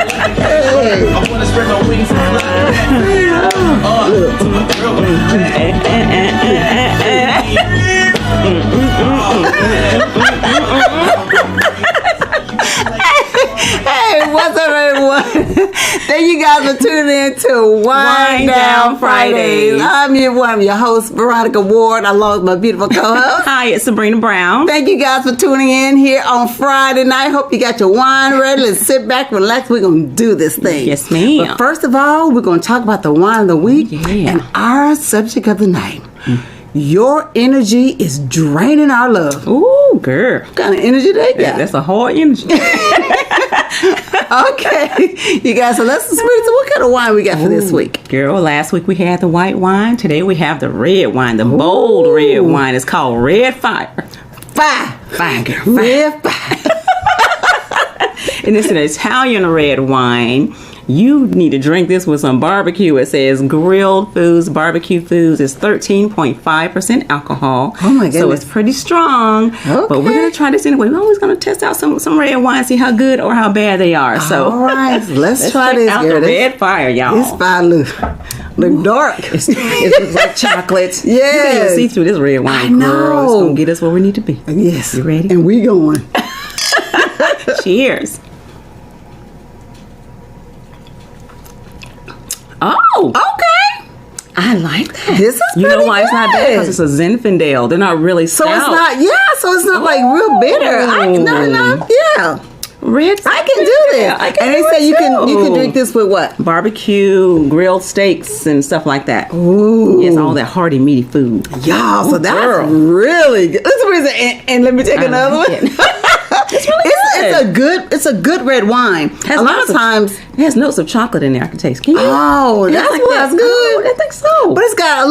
I wanna spread my wings and Hey, what's up, everyone? Thank you guys for tuning in to Wind Down Fridays. I'm your host, Veronica Ward, along with my beautiful co-host. Hi, it's Sabrina Brown. Thank you guys for tuning in here on Friday night. Hope you got your wine ready. Let's sit back, relax. We're going to do this thing. Yes, ma'am. But first of all, we're going to talk about the wine of the week and our subject of the night. Your energy is draining our love. Ooh, girl. What kind of energy they got? That's a hard energy. Okay, you guys, so let's so what kind of wine we got for this week? Girl, last week we had the white wine. Today we have the red wine, the bold red wine. It's called Red Fire. Fire, girl. Fire. Red fire. And it's an Italian red wine. You need to drink this with some barbecue. It says grilled foods, barbecue foods. It's 13.5% alcohol. Oh my goodness. So it's pretty strong. Okay. But we're going to try this anyway. We're always going to test out some red wine, see how good or how bad they are. So all right, let's try check this, out girl. the Red Fire, y'all. This fire look dark. It looks like chocolate. Yes. You can even see through this red wine. I know. Girl, it's going to get us where we need to be. Yes. You ready? And we going. Cheers. Oh, Okay. I like that. This is You know pretty why it's not bad? good. Because it's a Zinfandel. They're not really So stout. it's not, so it's not like real bitter. Yeah. Red. I can do this. Yeah, I can And they do say it you can too. drink this with what? Barbecue, grilled steaks, and stuff like that. Ooh. It's all that hearty, meaty food. Y'all, so that's girl. really good. That's the reason. And let me take another like one. it. It's really It's a good red wine. Has A lot lots of times. it has notes of chocolate in there. I can taste. Can you? Oh, It's that's like what's that. good. I think so. But it's got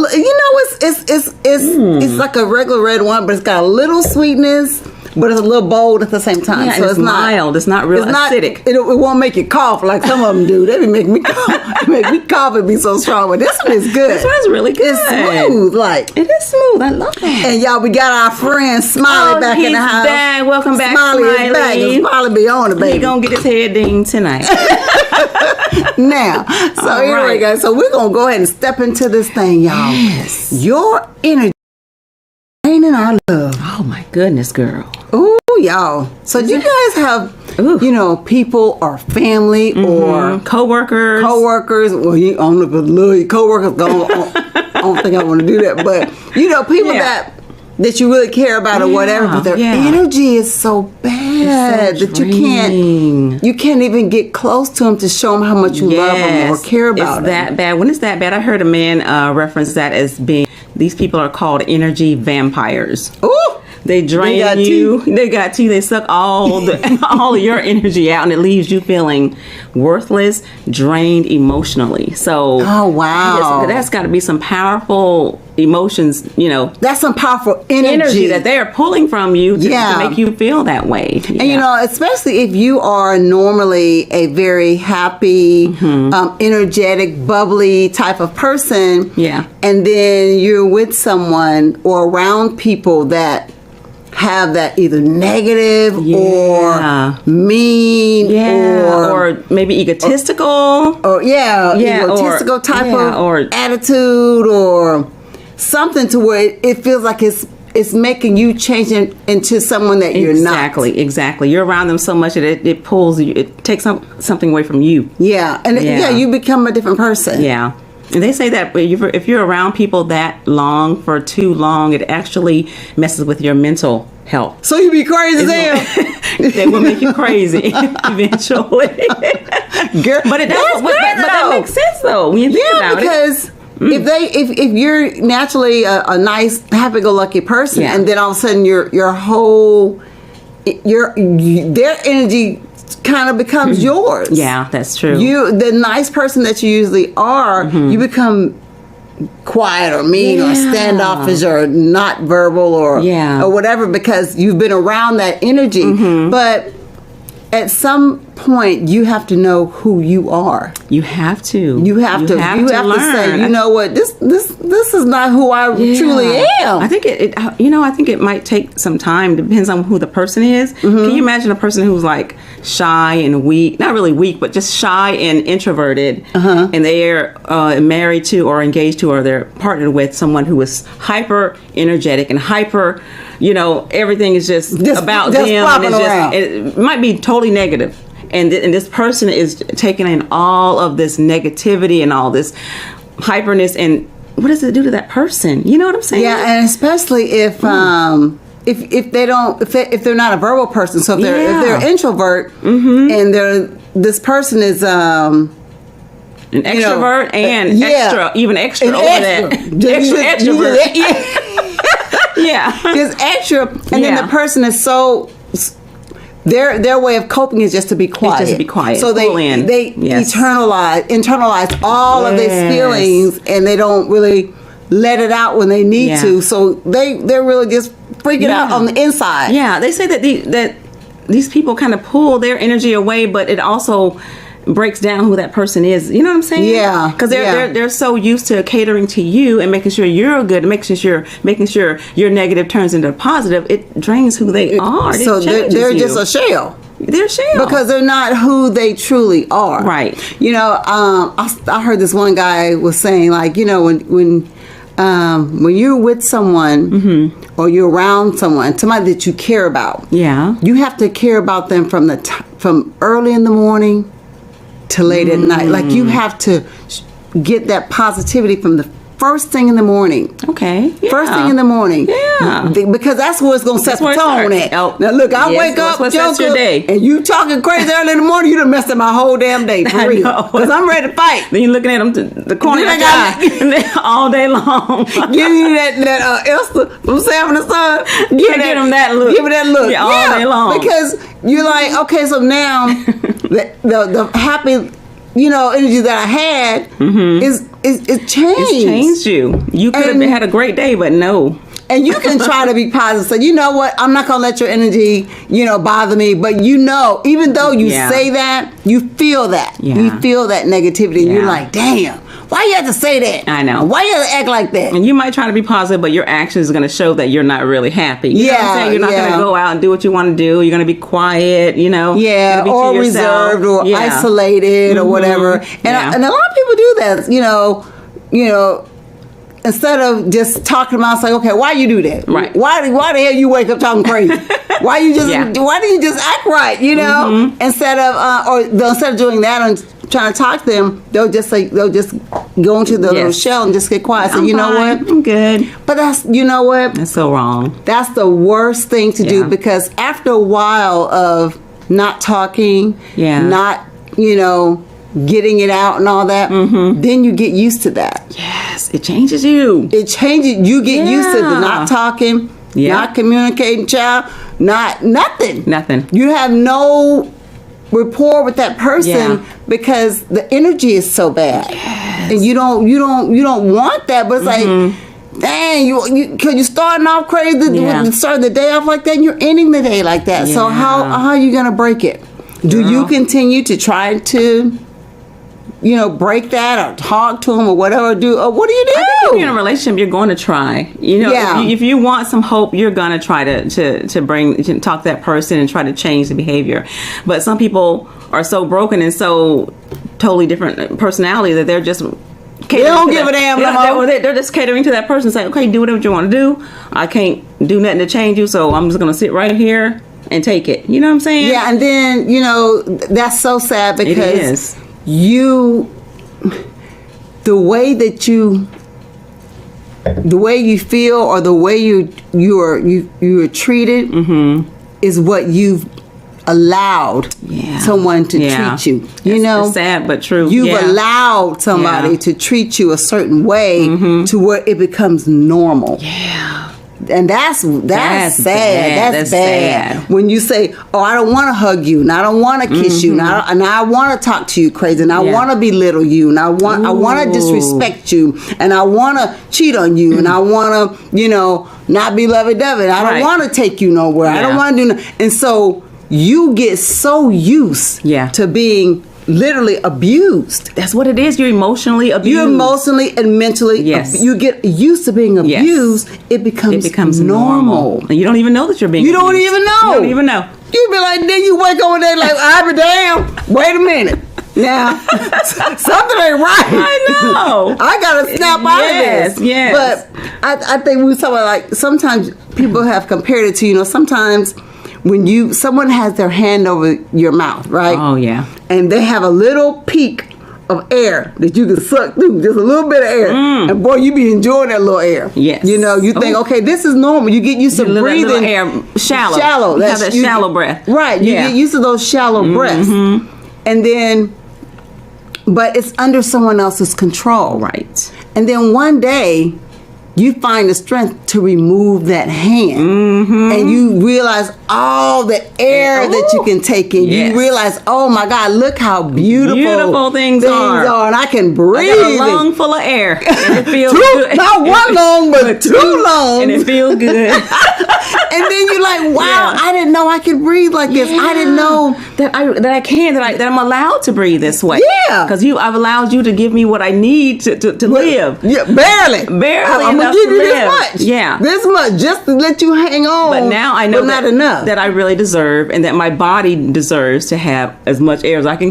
it's like a regular red wine, but it's got a little sweetness, but it's a little bold at the same time. Yeah, so it's mild. It's not real acidic. It won't make you cough like some of them do. They be making me cough. Make me cough and be so strong. But this one is good. This one's really good. It's smooth, like. It is smooth. I love that. And y'all, we got our friend Smiley back in he's the house. back. Welcome back, Smiley is Smiley. back. And Smiley be on it, He baby. gonna get his head dinged tonight. Now, so All anyway, right. guys, so we're gonna go ahead and step into this thing, y'all. Yes. Your energy ain't in our love. Oh my goodness, girl. Ooh, y'all. So do you guys have, people or family or Coworkers. Well, you I don't know if it's little your coworkers. I don't think I want to do that, but people that you really care about or whatever, but their energy is so bad It's so that draining. you can't even get close to them to show them how much you love them or care about It's that them. bad. When it's that bad, I heard a man reference that as being, these people are called energy vampires. Ooh. They drain got you. They got teeth. They suck all of your energy out, and it leaves you feeling worthless, drained emotionally. So, Oh, wow. that's got to be some powerful emotions. That's some powerful energy That they are pulling from you to make you feel that way. And especially if you are normally a very happy, energetic, bubbly type of person. Yeah. And then you're with someone or around people that have that either negative or mean or maybe egotistical egotistical type of attitude or something to where it feels like it's making you change into someone that you're not. Exactly. You're around them so much that it pulls you. It takes something away from you. Yeah, and you become a different person. Yeah. And they say that if you're around people that long for too long, it actually messes with your mental health. So you be crazy as hell. They will make you crazy eventually. Girl, but that makes sense though when you think about because if you're naturally a nice, happy-go-lucky person, and then all of a sudden their energy kind of becomes yours. Yeah, that's true. The nice person that you usually are, you become quiet or mean or standoffish or not verbal or whatever because you've been around that energy. But at some point you have to know who you are. You have to. You have to say, you know what, this is not who I truly am. I think I think it might take some time. Depends on who the person is. Can you imagine a person who's like shy and weak, not really weak, but just shy and introverted, and they're married to or engaged to or they're partnered with someone who is hyper energetic and hyper, everything is just about them. And it might be totally negative. And this person is taking in all of this negativity and all this hyperness, and what does it do to that person? You know what I'm saying? Yeah, and especially if they're not a verbal person. So if they're an introvert and this person is an extrovert and extra over that. Extrovert. Yeah. Just extra, and then the person is so. Their way of coping is just to be quiet. Just to be quiet. So they internalize all of these feelings, and they don't really let it out when they need to. So they're really just freaking out on the inside. Yeah, they say that these people kind of pull their energy away, but it also breaks down who that person is. You know what I'm saying? Yeah. Because they're so used to catering to you and making sure you're good, making sure your negative turns into a positive. It drains who they are. So they're just a shell. They're a shell because they're not who they truly are. Right. I heard this one guy was saying, like, when you're with someone or you're around somebody that you care about, you have to care about them from early in the morning to late at night. Like, you have to get that positivity from the first thing in the morning. Okay. Yeah. First thing in the morning. Yeah. Because that's where it's going to set the tone at. Oh. Now, look, I wake up, Joker, and you talking crazy early in the morning, you done messed up my whole damn day, for real. Because I'm ready to fight. Then you're looking at them, the corner of the eye, all day long. Give you that Elsa from Sam and the Son. Give them that look. Give me that look. Yeah, all day long. Because you're like, okay, so now the happy, energy that I had is changed. It's changed you. You could have had a great day, but no. And you can try to be positive. So, you know what? I'm not going to let your energy, bother me. But even though you say that, you feel that. Yeah. You feel that negativity. And you're like, damn, why you have to say that? I know. Why you have to act like that? And you might try to be positive, but your actions are going to show that you're not really happy. You know what I'm saying? You're not going to go out and do what you want to do. You're going to be quiet, Yeah, or reserved or isolated or whatever. And a lot of people do that, instead of just talking about, it's like, okay, why you do that? Right. Why the hell you wake up talking crazy? Why do you just act right? Instead of doing that and trying to talk to them, they'll just go into the little shell and just get quiet. So, what? I'm good. But that's, what? That's so wrong. That's the worst thing to do, because after a while of not talking, not, getting it out and all that, then you get used to that. Yes, it changes you. You get used to the not talking, not communicating, nothing. You have no rapport with that person because the energy is so bad. Yes. And you don't want that, but it's like, dang, because you're starting off crazy, starting the day off like that, and you're ending the day like that. So how are you going to break it? Do you continue to try to break that or talk to them or whatever, or what do you do? I think if you're in a relationship, you're going to try. If you want some hope, you're going to try to talk to that person and try to change the behavior. But some people are so broken and so totally different personality that they're just they don't give a damn no more. They're just catering to that person, saying, okay, do whatever you want to do. I can't do nothing to change you, so I'm just going to sit right here and take it. You know what I'm saying? Yeah, and then, that's so sad, because it is. The way you feel or the way you are treated is what you've allowed someone to treat you. It's sad but true. You've allowed somebody to treat you a certain way to where it becomes normal. Yeah. And that's sad. That's bad. When you say, "Oh, I don't want to hug you, and I don't want to kiss you, and I want to talk to you crazy, and I want to belittle you, and I want to disrespect you, and I want to cheat on you, and I want to, not be lovey-dovey. I don't want to take you nowhere. I don't want to do." And so you get so used to being literally abused. That's what it is. You're emotionally abused. You're emotionally and mentally. Yes. You get used to being abused. Yes. It becomes normal. And you don't even know that you're being You abused. don't even know. You don't even know. You be like, then you wake up one day like, I be damn. Wait a minute. Now, something ain't right. I know. I gotta snap out of this. Yes. But I think we were talking about, like, sometimes people have compared it to, you know, sometimes when someone has their hand over your mouth, right? Oh, yeah. And they have a little peak of air that you can suck through, just a little bit of air. And boy, you be enjoying that little air. Yes. You know, you think, okay, this is normal. You get used to breathing. Little air, shallow. You have that shallow breath. Right. You get used to those shallow breaths. And then, but it's under someone else's control. Right. And then one day, you find the strength to remove that hand. And you realize all the air that you can take in. Yes. You realize, oh my God, look how beautiful things are. And I can breathe. I got a lung full of air. And it feels good. Not one lung, but two lungs. And it feels good. And then you're like, wow, I didn't know I could breathe like this. I didn't know that I'm allowed to breathe this way. Yeah. Because I've allowed you to give me what I need to live. Yeah, barely. I'm gonna give you this much. Yeah. This much, just to let you hang on. But now I know not enough. That I really deserve, and that my body deserves to have as much air as I can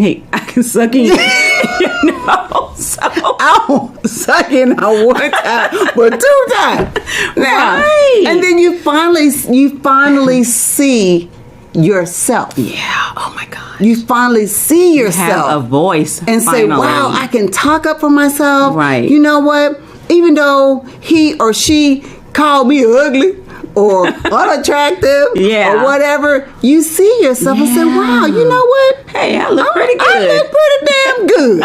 suck in. You know? So I won't suck in not one time, but 2 times. Now, right. And then you finally see yourself. Yeah. Oh my God. You finally see yourself. You have a voice. And say, wow, I can talk up for myself. Right. You know what? Even though he or she called me ugly or unattractive or whatever, you see yourself and say, wow, you know what? Hey, I look pretty good. I look pretty damn good.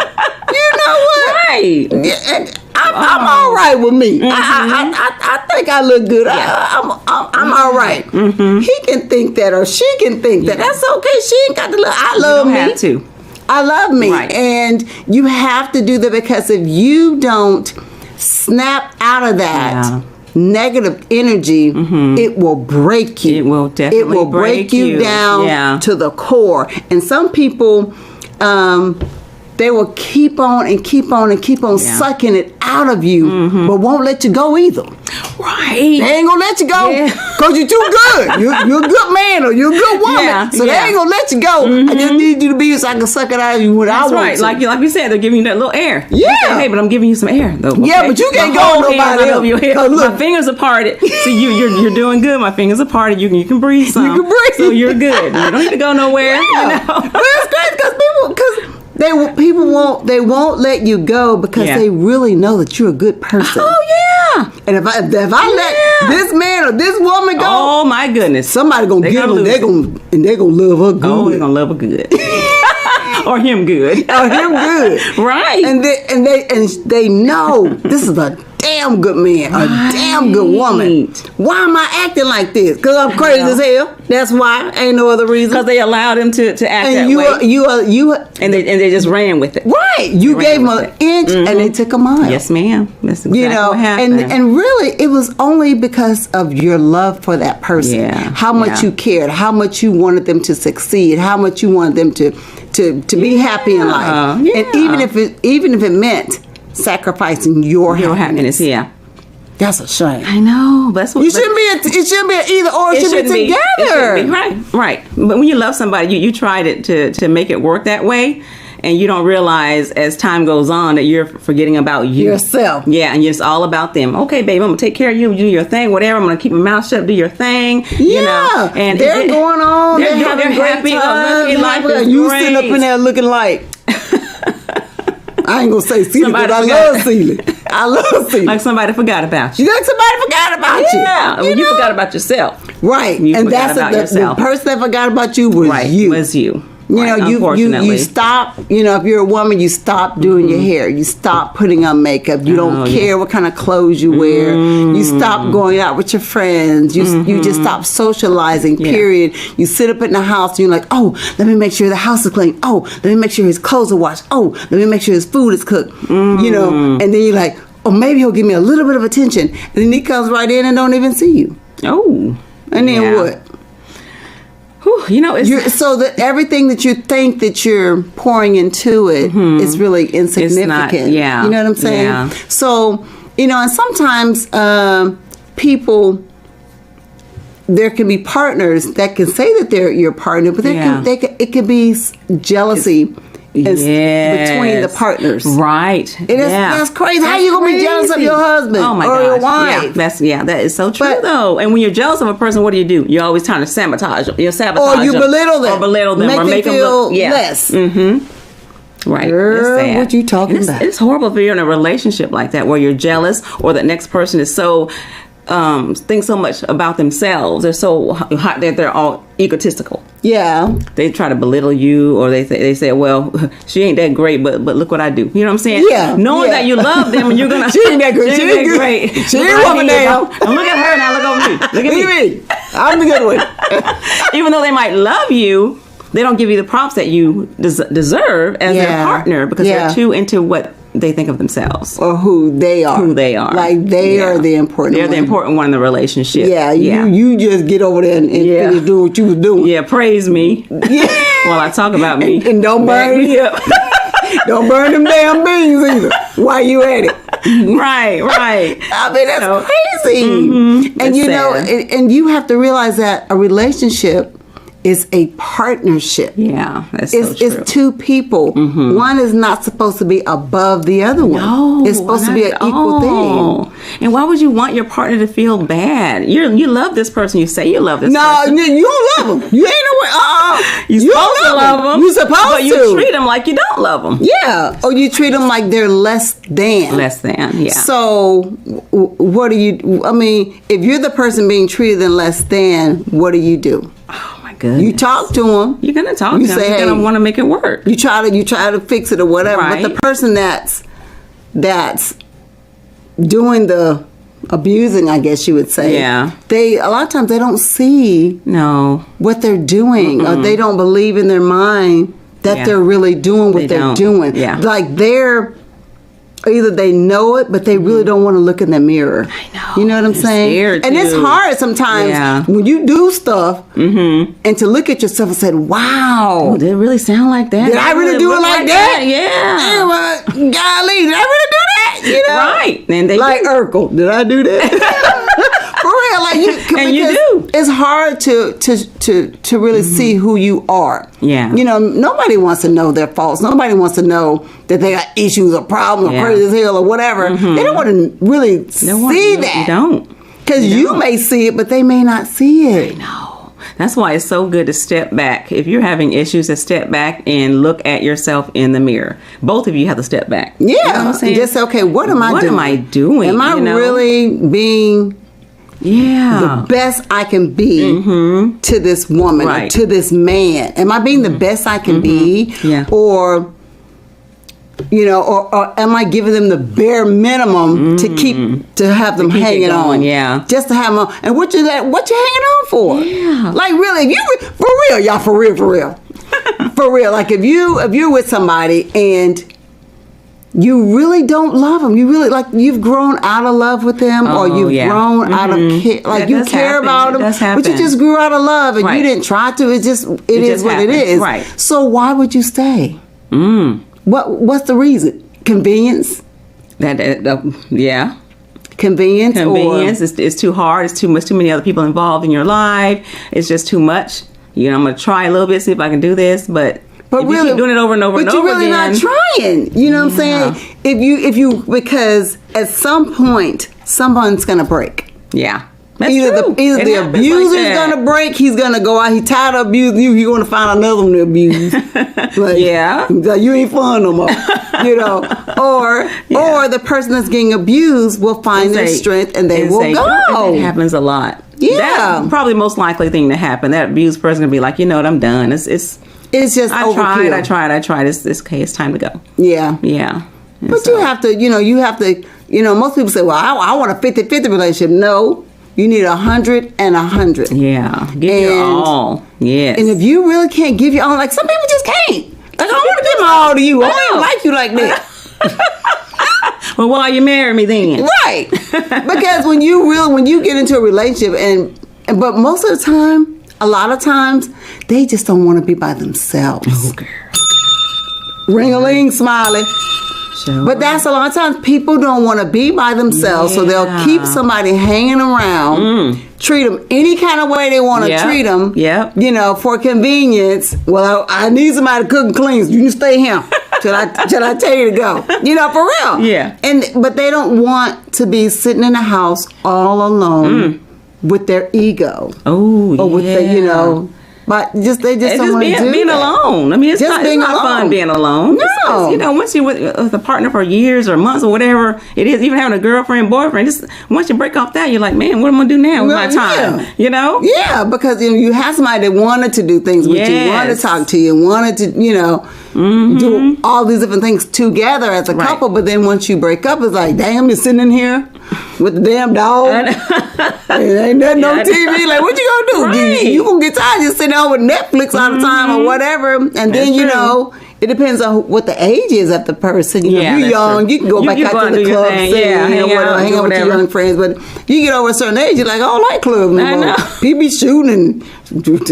You know what? Right. I'm all right with me. I think I look good. I'm all right. He can think that or she can think that. That's okay. She ain't got to look. I love me. You don't have to. I love me. Right. And you have to do that, because if you don't snap out of that negative energy, it will break you. It will definitely break you down to the core. And some people, they will keep on sucking it out of you, but won't let you go either. Right. They ain't gonna let you go because you're too good. You're a good man or you're a good woman. So they ain't gonna let you go. I just need you to be so I can suck it out of you when I want to. Like you said, they're giving you that little air. Yeah. Say, hey, but I'm giving you some air though. Okay? Yeah, but you can't go nobody else. Your head. My fingers are parted. So you're doing good. My fingers are parted. You can breathe some. You can breathe. So you're good. You don't need to go nowhere. Yeah. You know? But it's great because people won't let you go because they really know that you're a good person. Oh yeah. And if I let this man or this woman go, oh my goodness, somebody gonna get them. They're gonna love her good. Oh, they're gonna love her good. Or him good. Or him good. Right. And they know this is a damn good man, a damn good woman. Why am I acting like this? Because I'm crazy as hell. That's why. Ain't no other reason. Because they allowed him to act that way. And they just ran with it. Right. You gave them an inch and they took a mile. Yes, ma'am. That's exactly what happened. And really, it was only because of your love for that person. Yeah. How much you cared, how much you wanted them to succeed, how much you wanted them to be happy in life. Yeah. And even if it meant sacrificing your happiness. Yeah. That's a shame. I know. That's what it shouldn't be an either or. It should be together. It should be. Right. But when you love somebody, you try to make it work that way, and you don't realize as time goes on that you're forgetting about yourself. Yeah, and it's all about them. Okay, babe, I'm gonna take care of you. Do your thing. Whatever. I'm gonna keep my mouth shut. Do your thing. Yeah. You know. And they're going on. They're having a great time. Life is you great. sitting up in there looking like. I ain't gonna say Celie, but I love Celie. I love Celie. Like somebody forgot about you. Like somebody forgot about you. Yeah, you forgot about yourself. Right, and that's the person that forgot about you was you. Was you. You know, you stop, if you're a woman, you stop doing your hair. You stop putting on makeup. You don't care what kind of clothes you wear. You stop going out with your friends. You just stop socializing, period. You sit up in the house and you're like, oh, let me make sure the house is clean. Oh, let me make sure his clothes are washed. Oh, let me make sure his food is cooked. And then you're like, oh, maybe he'll give me a little bit of attention. And then he comes right in and don't even see you. Oh. And then what? Whew, it's so that everything that you think that you're pouring into it is really insignificant. It's not, you know what I'm saying? Yeah. So, and sometimes people, there can be partners that can say that they're your partner, but it can be jealousy. Between the partners, right? That's crazy. How you gonna be jealous of your husband or your wife? That is so true though. And when you're jealous of a person, what do? You're always trying to sabotage them. Or you belittle them, make them feel look less. Right. Girl, what you talking about? It's horrible if you're in a relationship like that where you're jealous, or the next person is so think so much about themselves. They're so hot that they're all egotistical. Yeah, they try to belittle you, or they say, well, she ain't that great, but look what I do. You know what I'm saying? Yeah, knowing that you love them and you're gonna she ain't that great. She ain't that great. She ain't woman down. And look at her now. Look at me. Look at me. I'm the good one. Even though they might love you, they don't give you the props that you deserve as their partner, because they're too into what they think of themselves, or who they are. Like they are the important. They're the important one in the relationship. You just get over there and finish doing what you was doing. Yeah, praise me. While I talk about me, and don't burn me up. Don't burn them damn beans either. While you at it. Right. I mean, that's crazy. And and you have to realize that a relationship is a partnership. Yeah, that's so true. It's two people. One is not supposed to be above the other one. No, it's supposed to be an equal thing. And why would you want your partner to feel bad? You love this person. You say you love this person. No, you don't love them. You ain't no way. You're supposed to love them. You're supposed but you treat them like you don't love them. Yeah, or you treat them like they're less than. Yeah. So, what do you? I mean, if you're the person being treated than less than, what do you do? Goodness. You talk to them. You're gonna talk to them. You're gonna want to make it work. You try to fix it or whatever. Right. But the person that's doing the abusing, I guess you would say. Yeah. A lot of times they don't see what they're doing, or they don't believe in their mind that they're really doing what they're doing. Yeah. Like either they know it, but they really don't want to look in the mirror. I know. You know what I'm saying? And it's hard sometimes when you do stuff and to look at yourself and say, wow. Did it really sound like that? Did I really do it like that? Yeah. Golly, did I really do that? You know? Right. And they like Urkel, did I do that? For real, like you do. It's hard to really see who you are. Yeah. Nobody wants to know their faults. Nobody wants to know that they got issues or problems or crazy as hell or whatever. They don't want to really see that. You don't. Because you may see it, but they may not see it. I know. That's why it's so good to step back. If you're having issues, to step back and look at yourself in the mirror. Both of you have to step back. Yeah. You know what I'm saying? Just say, okay, what am I doing? Am I really being the best I can be to this woman or to this man? Am I being the best I can be? Yeah. Or am I giving them the bare minimum to have them hanging on? Yeah. Just to have them on. And what you hanging on for? Yeah. Like really, for real. For real. Like if you're with somebody and you really don't love them. You really you've grown out of love with them, or you've grown out of you care about them, but you just grew out of love and you didn't try to. It is what it is. Right. So why would you stay? What's the reason? Convenience. Convenience. It's too hard. It's too much. Too many other people involved in your life. It's just too much. I'm gonna try a little bit, see if I can do this, but if really, you keep doing it over and over and over again, but you're really not trying. You know what I'm saying? If you because at some point someone's gonna break. Yeah. Either the abuser's gonna break, he's gonna go out, he's tired of abusing you, he's gonna find another one to abuse. Like, you ain't fun no more. Or the person that's getting abused will find their strength and they will go. That happens a lot. Yeah. That's probably the most likely thing to happen. That abused person gonna be like, I'm done. It's just overkill. I tried. It's time to go. Yeah. Yeah. But you have to, most people say, well, I want a 50-50 relationship. No. You need 100 and 100. Yeah. Give your all. Yes. And if you really can't give your all, like some people just can't. Like, I want to give my all to you. I don't even like you like that. Well, why you marry me then? Right. Because when you get into a relationship but most of the time, a lot of times they just don't want to be by themselves. Oh, girl. Ring-a-ling, smiley. Sure. But that's a lot of times people don't want to be by themselves, so they'll keep somebody hanging around, treat them any kind of way they want to treat them, you know, for convenience. Well, I need somebody to cook and clean. You can stay here till I tell you to go. You know, for real. Yeah. But they don't want to be sitting in the house all alone with their ego. Oh, or with the, you know. But they just don't want to do being that. alone. I mean, it's not fun being alone. No. You know, once you're with a partner for years or months or whatever it is, even having a girlfriend, boyfriend, just once you break off that, you're like, man, what am I going to do now with my time? Yeah. You know? Yeah, because you have somebody that wanted to do things with you, wanted to talk to you, wanted to, you know, do all these different things together as a couple. But then once you break up, it's like, damn, you're sitting in here with the damn dog. Ain't nothing no TV. Like, what you gonna do? Right. You gonna get tired just sitting there with Netflix all the time or whatever. And then, you know, it depends on what the age is of the person. You know, if you're young, you can go back out to the club, hang out with your young friends. But you get over a certain age, you're like, I don't like clubs anymore. People be shooting and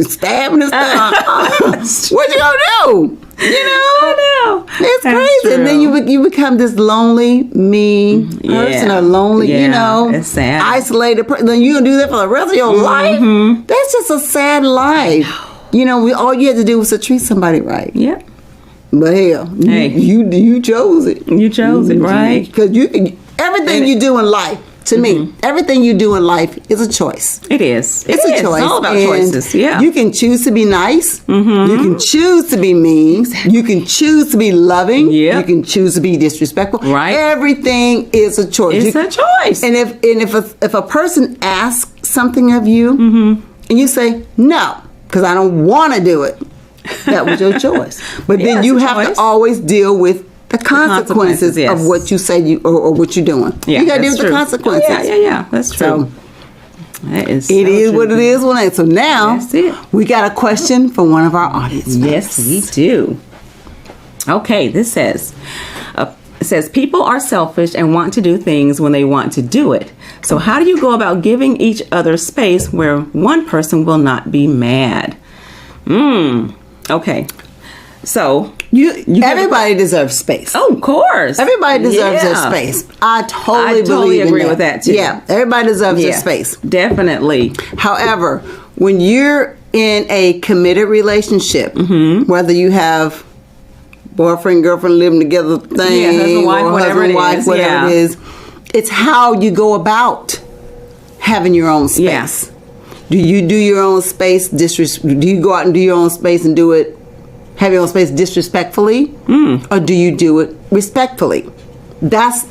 stabbing and stuff. What you gonna do? You know? I know. It's crazy. And then you become this lonely, mean person, or lonely, you know, it's sad. isolated person. Then you're going to do that for the rest of your life? That's just a sad life. You know, all you had to do was to treat somebody right. Yeah. But hell, you chose it. You chose it, right? Because everything you do in life, to me, everything you do in life is a choice. It is. It's a choice. It's all about choices. Yeah. You can choose to be nice. You can choose to be mean. You can choose to be loving. You can choose to be disrespectful. Right. Everything is a choice. It's a choice. And if a person asks something of you, and you say no, because I don't want to do it, that was your choice. But then you have to always deal with the consequences of what you say or what you're doing. You got to deal with the consequences. Yeah. That's true. So, that is it is what it is. So now that's it. We got a question from one of our audience members. Yes, we do. Okay, this says, it says, people are selfish and want to do things when they want to do it. So how do you go about giving each other space where one person will not be mad? Okay. So everybody deserves space. Oh, of course. Everybody deserves their space. I totally agree with that too. Yeah, everybody deserves their space. Definitely. However, when you're in a committed relationship, whether you have boyfriend, girlfriend living together thing, husband, wife, or whatever husband, it wife, is, whatever it is, it's how you go about having your own space. Do you do your own space? Do you go out and do your own space and have your own space disrespectfully, or do you do it respectfully? That's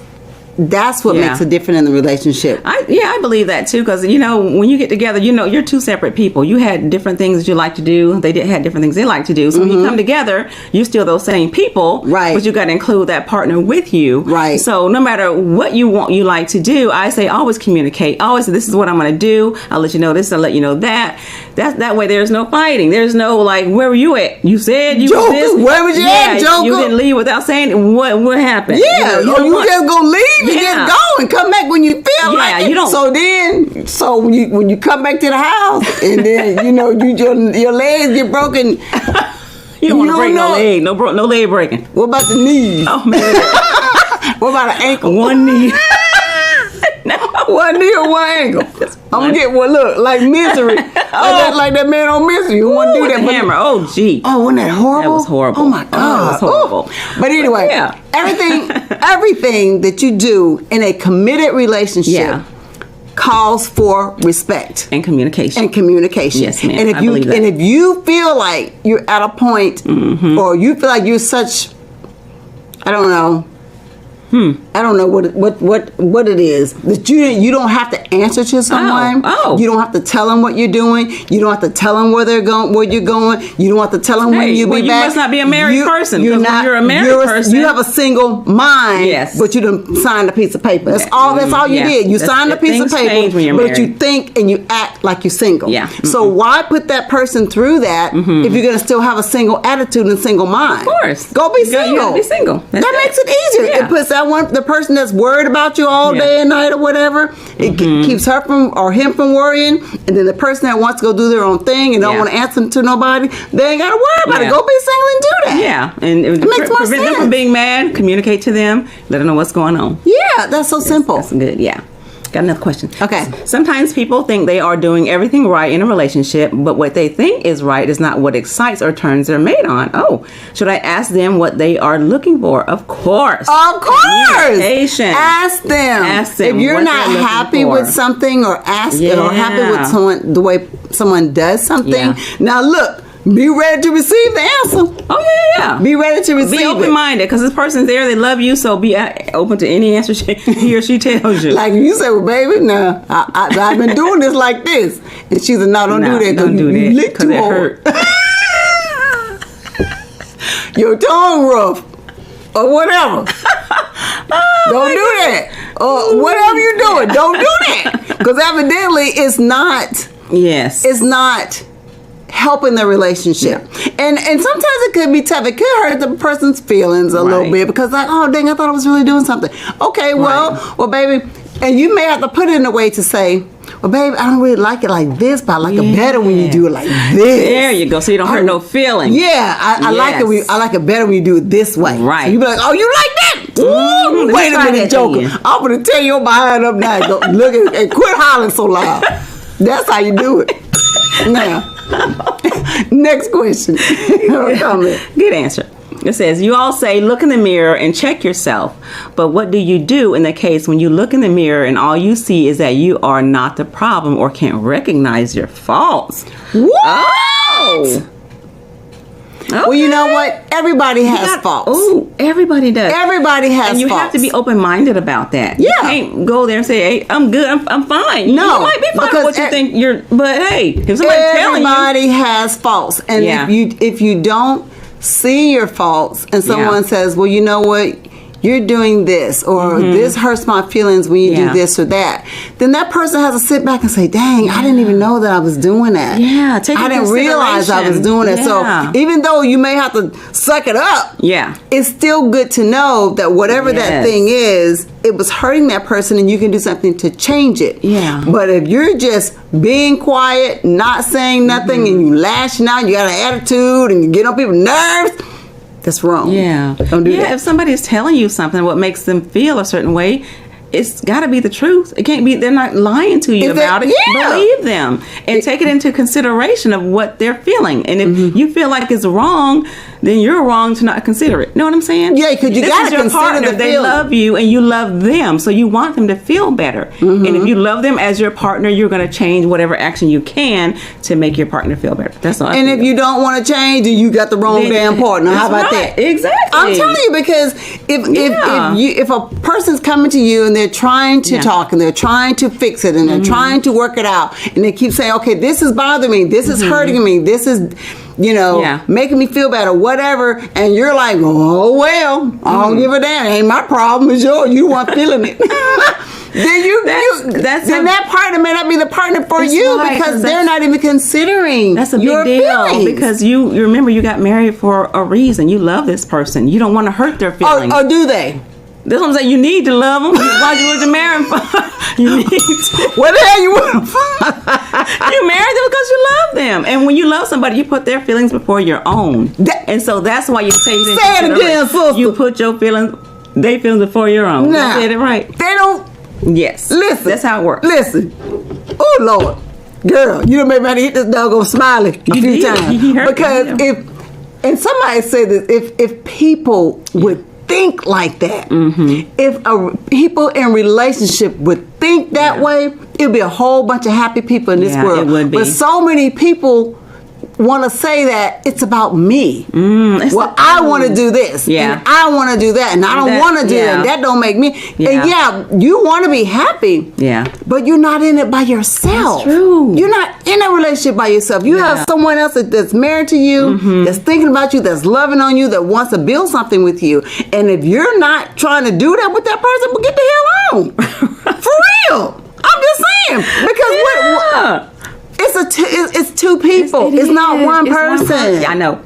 what makes a difference in the relationship. I believe that too, because you know, when you get together, you know, you're two separate people. You had different things that you like to do. They had different things they like to do. So when you come together, you're still those same people, right? But you got to include that partner with you, right? So no matter what you like to do, I say always communicate. Always say, this is what I'm going to do. I'll let you know this. I'll let you know that. That way, there's no fighting. There's no like, where were you at? You said you Joker, was this. Where was you at, Joker? You didn't leave without saying what happened. Yeah, you just gonna leave and just go and come back when you feel like it. You don't. So when you come back to the house and then you know your legs get broken. You don't want to break no leg. No leg breaking. What about the knees? Oh man. What about an ankle? One knee. One knee or one ankle. I'm gonna get one. Look, like Misery. like that man on Misery. You want to do that? Hammer. Oh, gee. Oh, wasn't that horrible? That was horrible. Oh my God. That was horrible. But anyway, everything that you do in a committed relationship calls for respect and communication. Yes, ma'am. And if you feel like you're at a point, or you feel like you're such, I don't know. I don't know what it is that you don't have to answer to someone. You don't have to tell them what you're doing. You don't have to tell them where you're going. You don't have to tell them when you'll be back. You must not be a married person. You're not. You're a married person. You have a single mind. Yes. But you done signed a piece of paper. That's all you did. You signed a piece of paper, but you think and you act like you're single. Yeah. So why put that person through that if you're gonna still have a single attitude and single mind? Of course. Go be single. You gotta be single. That makes it easier. It puts the person that's worried about you all day and night or whatever. It keeps her or him from worrying. And then the person that wants to go do their own thing and don't want to answer to nobody, they ain't got to worry about it. Go be single and do that. Yeah. And it makes more prevent sense. them from being mad. Communicate to them. Let them know what's going on. Yeah, that's so simple. That's good. Yeah. Got another question. Okay. Sometimes people think they are doing everything right in a relationship, but what they think is right is not what excites or turns their mate on. Oh, should I ask them what they are looking for? Of course. Of course. Communication. Ask them. If you're not happy with something or happy with someone, the way someone does something. Now look. Be ready to receive the answer. Oh, yeah. Be ready to receive it. Be open-minded, because this person's there, they love you, so be open to any answer he or she tells you. Like you say, well, baby, no, I've been doing this like this. And she's like, no, don't do that. Don't do that. You lick too hard. Your tongue rough. Or whatever. Don't do that. Or whatever you're doing, don't do that. Because evidently it's not. Yes. It's not helping the relationship. And sometimes it could be tough. It could hurt the person's feelings a little bit because like, oh dang, I thought I was really doing something. Okay, well baby, and you may have to put it in a way to say, well baby, I don't really like it like this, but I like it better when you do it like this. There you go. So you don't hurt no feelings. Yeah, I like it. I like it better when you do it this way. Right. So you be like, oh, you like that? Ooh, wait a minute, Joker. I'm gonna tear your behind up now. Go, look and quit hollering so loud. That's how you do it. Now. Next question. Good answer. It says, you all say, look in the mirror and check yourself. But what do you do in the case when you look in the mirror and all you see is that you are not the problem or can't recognize your faults? What? Oh. Okay. Well, you know what? Everybody has faults. Oh, everybody does. Everybody has faults. And you have to be open-minded about that. Yeah. You can't go there and say, hey, I'm good, I'm fine. No. You might be fine with what you think you're, but hey, if somebody's telling you. Everybody has faults. And if you don't see your faults and someone says, well, you know what? You're doing this or this hurts my feelings when you do this or that, then that person has to sit back and say, dang, I didn't even know that I was doing that. Yeah, I didn't realize I was doing it. So even though you may have to suck it up, it's still good to know that whatever that thing is, it was hurting that person and you can do something to change it. Yeah. But if you're just being quiet, not saying nothing, and you lashing out, you got an attitude and you get on people's nerves, that's wrong. Yeah. Don't do that. If somebody is telling you something, what makes them feel a certain way, it's got to be the truth. It can't be, they're not lying to you about it. Believe them and take it into consideration of what they're feeling. And if you feel like it's wrong, then you're wrong to not consider it. Know what I'm saying? Yeah, because you got to consider partner. They love you and you love them, so you want them to feel better. And if you love them as your partner, you're going to change whatever action you can to make your partner feel better. That's all. And if you don't want to change, then you got the wrong damn partner. How about that? Exactly. I'm telling you, because if a person's coming to you and they're trying to talk and they're trying to fix it and they're trying to work it out and they keep saying, okay, this is bothering me, this is hurting me, this is making me feel better, whatever, and you're like, oh well, I don't give a damn, it ain't my problem, it's yours, you weren't feeling it. Then that partner may not be the partner for you because they're not even considering. That's a big your deal feelings. because you remember you got married for a reason. You love this person. You don't want to hurt their feelings. Or do they? That's what I'm saying. You need to love them. Why would you marry them for? You need to. What the hell you want them for? You married them because you love them. And when you love somebody, you put their feelings before your own. And so that's why you say it again, sister. You put your feelings, their feelings before your own. Nah, you said it right. They don't. Yes. Listen. That's how it works. Listen. Oh, Lord. Girl, you done made me hit this doggone smiley a few times. Because and somebody said this, if people would think like that, if people in relationship would think that way, it'd be a whole bunch of happy people in this world. It would be. But so many people want to say that it's about me. Well, I want to do this, and I want to do that, and I don't want to do that. And that don't make me. And you want to be happy, but you're not in it by yourself. That's true. You're not in a relationship by yourself. You have someone else that's married to you, that's thinking about you, that's loving on you, that wants to build something with you. And if you're not trying to do that with that person, well, get the hell on. For real. I'm just saying, because it's two people. It's not one person. I know.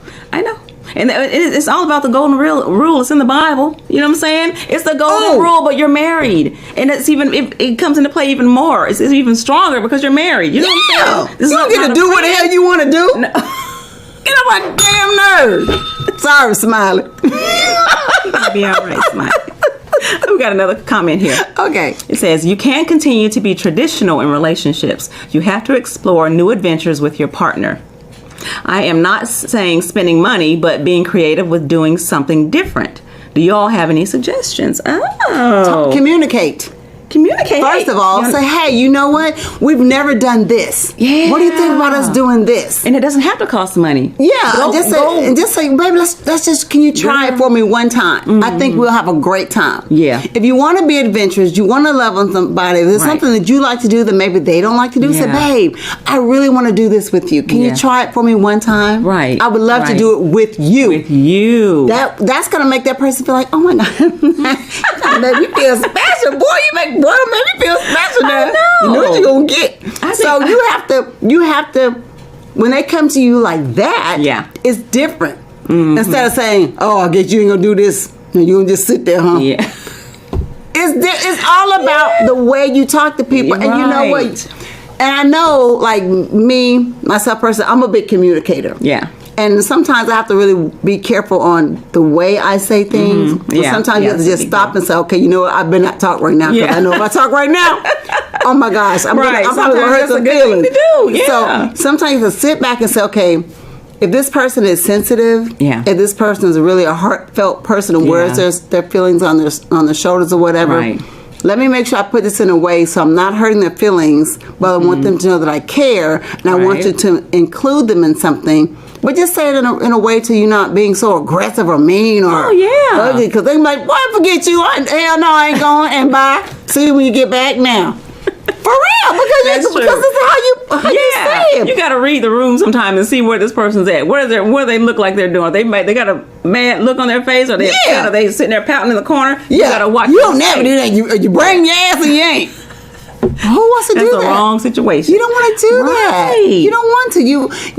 And it's all about the golden rule. It's in the Bible. You know what I'm saying? It's the golden rule, but you're married. And it's even, it comes into play even more. It's even stronger because you're married. You know what I'm saying? You don't get to do what the hell you want to do. No. Get on my damn nerves. Sorry, Smiley. You'll be all right, Smiley. We got another comment here. Okay. It says, you can't continue to be traditional in relationships. You have to explore new adventures with your partner. I am not saying spending money, but being creative with doing something different. Do you all have any suggestions? Communicate. Communicate. First of all, say, hey, you know what? We've never done this. Yeah. What do you think about us doing this? And it doesn't have to cost money. Yeah. Just say, baby, let's just, can you try it for me one time? I think we'll have a great time. Yeah. If you want to be adventurous, you want to love on somebody, if there's something that you like to do that maybe they don't like to do, say, babe, I really want to do this with you. Can you try it for me one time? Right. I would love to do it with you. With you. That's going to make that person feel like, oh my God, you make me feel special. Boy, you make me feel special now. You know what you're going to get. So you have to, when they come to you like that, it's different. Instead of saying, oh, I guess you ain't going to do this, and you're going to just sit there, huh? Yeah. It's all about the way you talk to people. And you know what? And I know, like me, myself personally, I'm a big communicator. Yeah. And sometimes I have to really be careful on the way I say things. Sometimes you have to just stop and say, okay, you know what? I better not talk right now because I know if I talk right now, oh my gosh, I'm probably going to hurt some feelings. So sometimes you have to sit back and say, okay, if this person is sensitive, if this person is really a heartfelt person and wears their feelings on their shoulders or whatever, let me make sure I put this in a way so I'm not hurting their feelings, but I want them to know that I care, and I want you to include them in something. But just say it in a way to you not being so aggressive or mean or ugly. Because they're like, boy, forget you. Hell no, I ain't going. And bye. See you when you get back now. For real. Because this is how you say it. You got to read the room sometime and see where this person's at. What do they look like they're doing? They got a mad look on their face, or they sitting there pouting in the corner. You got to watch. You don't never do that. You bring your ass or you ain't. Who wants to do that? That's the wrong situation. You don't want to do that. You don't want to.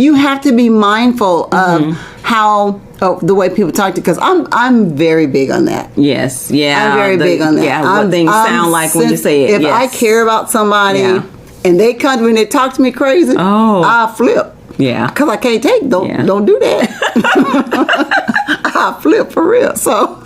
You have to be mindful of how the way people talk to you, because I'm very big on that. Yes, I'm very big on that. Yeah, what things sound like when you say it. If I care about somebody and they come to me and they talk to me crazy, I'll flip. Yeah, because I can't take. Don't do that. I'll flip for real. So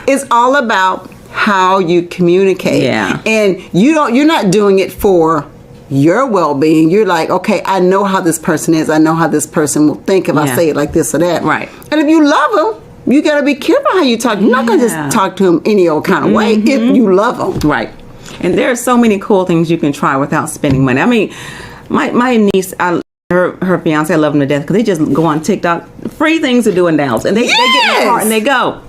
it's all about how you communicate. And you're not doing it for your well-being. You're like, okay, I know how this person is. I know how this person will think if I say it like this or that. Right. And if you love them, you got to be careful how you talk. You're not going to just talk to them any old kind of way if you love them. Right. And there are so many cool things you can try without spending money. I mean, my niece, her fiance, I love them to death because they just go on TikTok, free things to do in Dallas, and they get in the car and they go.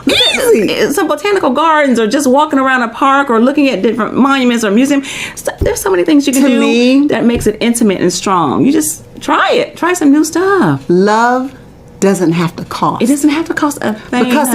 Easy. Some botanical gardens, or just walking around a park, or looking at different monuments or museums. There's so many things you can do that makes it intimate and strong. You just try it. Try some new stuff. Love doesn't have to cost. It doesn't have to cost a thing. Because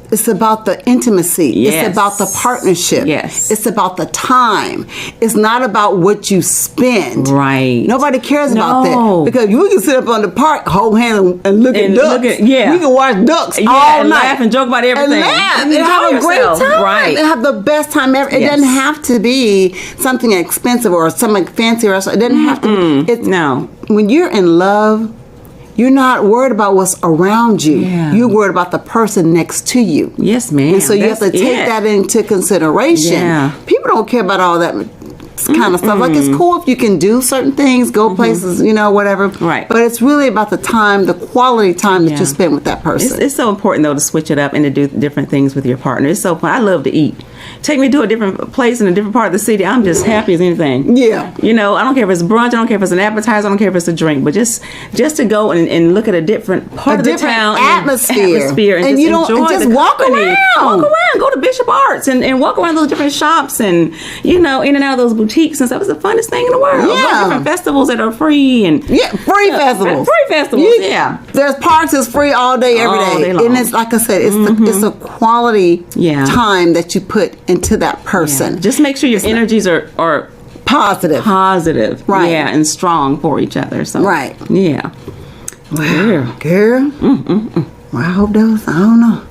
it's about the intimacy. Yes. It's about the partnership. Yes. It's about the time. It's not about what you spend. Right. Nobody cares about that. Because you can sit up on the park, hold hands and look at ducks. We can watch ducks all and night. Laugh and joke about everything. And laugh and have a great time. Right. And have the best time ever. It doesn't have to be something expensive or something fancy or something. It doesn't have to be. No. When you're in love, you're not worried about what's around you. You're worried about the person next to you. Yes, ma'am. And so you have to take that into consideration. People don't care about all that kind of stuff. Like, it's cool if you can do certain things, go places, whatever. Right. But it's really about the time, the quality time that you spend with that person. It's so important, though, to switch it up and to do different things with your partner. It's so fun. I love to eat. Take me to a different place in a different part of the city. I'm just happy as anything. Yeah. I don't care if it's brunch. I don't care if it's an appetizer. I don't care if it's a drink. But just to go and look at a different part of the town. Atmosphere. And you just don't just walk around. Walk around. Go to Bishop Arts and walk around those different shops and, in and out of those boutiques and stuff. It's the funnest thing in the world. Yeah. Different festivals that are free. Free festivals. There's parks that's free all day, every day. And it's, like I said, it's a quality time that you put into that person. Yeah. Just make sure your energies are positive. Right. Yeah, and strong for each other. So, right. Yeah. Wow, girl. Well, I hope those. I don't know.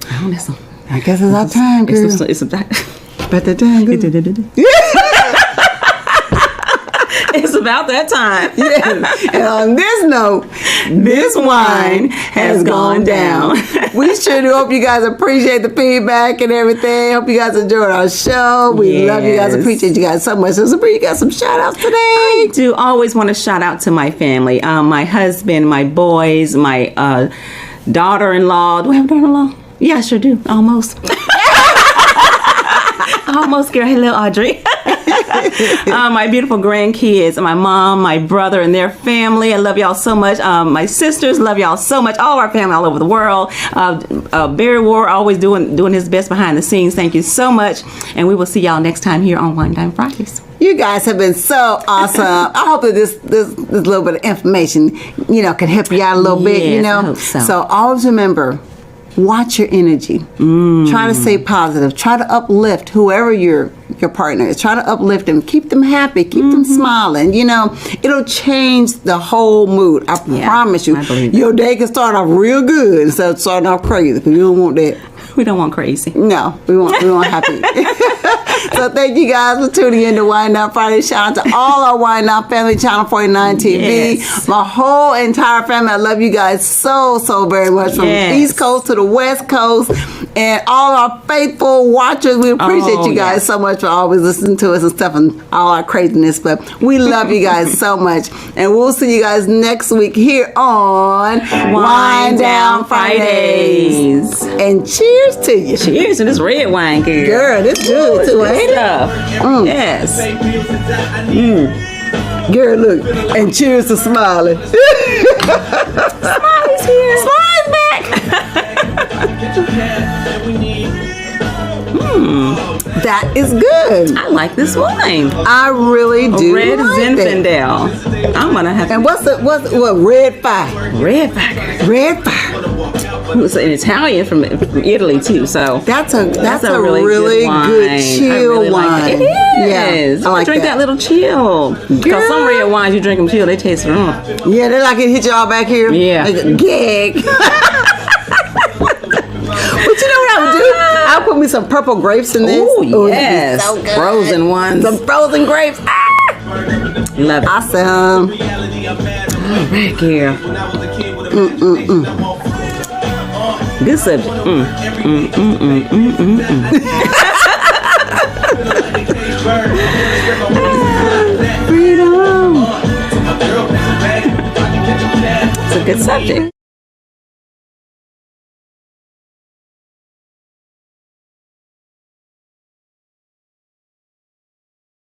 I guess it's our time, girl. It's about that time, girl. It's about that time. Yes. And on this note, this wine has gone down. We sure do hope you guys appreciate the feedback and everything. Hope you guys enjoyed our show. We love you guys. Appreciate you guys so much. So, Sabrina, you got some shout outs today? I do always want to shout out to my family. My husband, my boys, my daughter-in-law. Do I have a daughter-in-law? Yeah, I sure do. Almost. Almost, girl. Hey, little Audrey. My beautiful grandkids, my mom, my brother, and their family. I love y'all so much. My sisters, love y'all so much. All our family all over the world. Barry Ward always doing his best behind the scenes. Thank you so much. And we will see y'all next time here on Wine Time Fridays. You guys have been so awesome. I hope that this little bit of information, can help you out a little bit, I hope so. So always remember, watch your energy. Try to stay positive. Try to uplift whoever your partner is. Try to uplift them. Keep them happy. Keep them smiling. It'll change the whole mood. I promise you. Your day can start off real good instead of starting off crazy, because you don't want that. We don't want crazy. No, we want happy. So thank you guys for tuning in to Wine Down Friday. Shout out to all our Wine Down family, Channel 49 TV. Yes. My whole entire family. I love you guys so very much. From the East Coast to the West Coast. And all our faithful watchers. We appreciate you guys so much for always listening to us and stuff and all our craziness. But we love you guys so much. And we'll see you guys next week here on Wine Down Fridays. And cheers to you. Cheers to this red wine, girl. Girl, this good too, ain't it? Yes. Girl, look. And cheers to Smiley. Smiley's here. Smiley's back. That is good. I like this wine. I really do. Red like Zinfandel. I'm gonna have. And what Red Fire? Red Fire. Red Fire. It's an Italian from Italy too. So that's a really good chill really wine. Like it. It is. Yeah, I like drink that little chill. Because some red wines you drink them chill, they taste wrong. Yeah, they like it hit y'all back here. Yeah. Like a gag. But you know what I would do? I'll put me some purple grapes in this. Ooh, yes. So good. Frozen ones. Some frozen grapes. Love it. Awesome. All right, girl. Good subject. Freedom. It's a good subject.